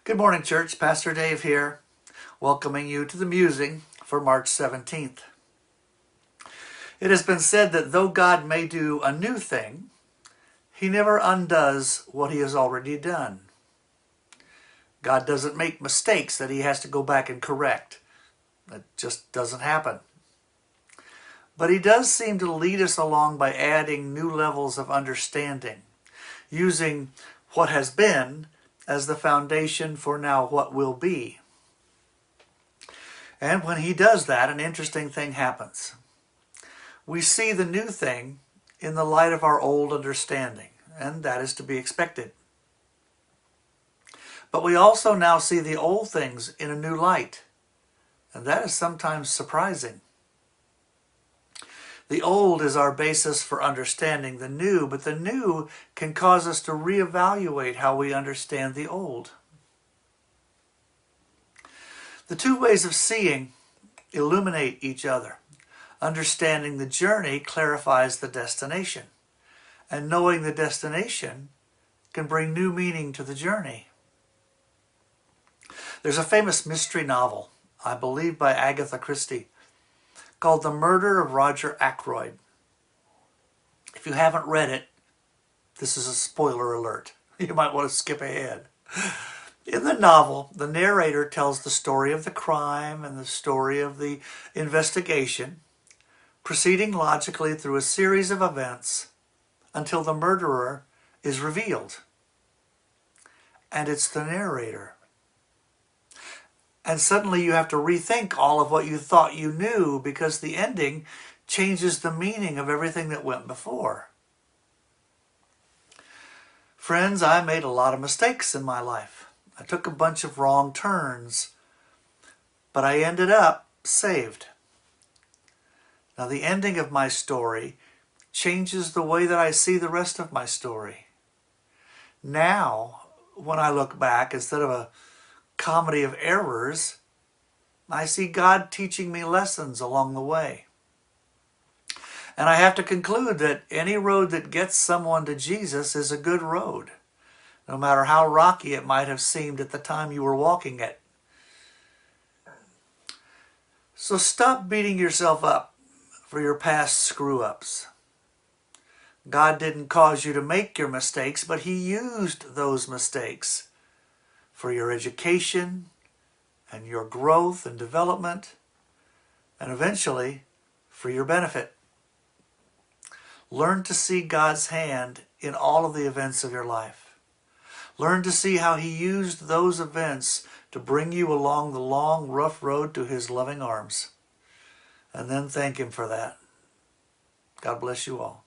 Good morning, church. Pastor Dave here, welcoming you to the musing for March 17th. It has been said that though God may do a new thing, he never undoes what he has already done. God doesn't make mistakes that he has to go back and correct. That just doesn't happen. But he does seem to lead us along by adding new levels of understanding, using what has been as the foundation for now what will be. And when he does that, an interesting thing happens. We see the new thing in the light of our old understanding, and that is to be expected. But we also now see the old things in a new light, and that is sometimes surprising. The old is our basis for understanding the new, but the new can cause us to reevaluate how we understand the old. The two ways of seeing illuminate each other. Understanding the journey clarifies the destination, and knowing the destination can bring new meaning to the journey. There's a famous mystery novel, I believe by Agatha Christie, called The Murder of Roger Ackroyd. If you haven't read it, this is a spoiler alert. You might want to skip ahead. In the novel, the narrator tells the story of the crime and the story of the investigation, proceeding logically through a series of events until the murderer is revealed. And it's the narrator. And suddenly you have to rethink all of what you thought you knew because the ending changes the meaning of everything that went before. Friends, I made a lot of mistakes in my life. I took a bunch of wrong turns, but I ended up saved. Now, the ending of my story changes the way that I see the rest of my story. Now, when I look back, instead of a comedy of errors, I see God teaching me lessons along the way. And I have to conclude that any road that gets someone to Jesus is a good road, no matter how rocky it might have seemed at the time you were walking it. So stop beating yourself up for your past screw-ups. God didn't cause you to make your mistakes, but he used those mistakes for your education and your growth and development, and eventually for your benefit. Learn to see God's hand in all of the events of your life. Learn to see how he used those events to bring you along the long, rough road to his loving arms. And then thank him for that. God bless you all.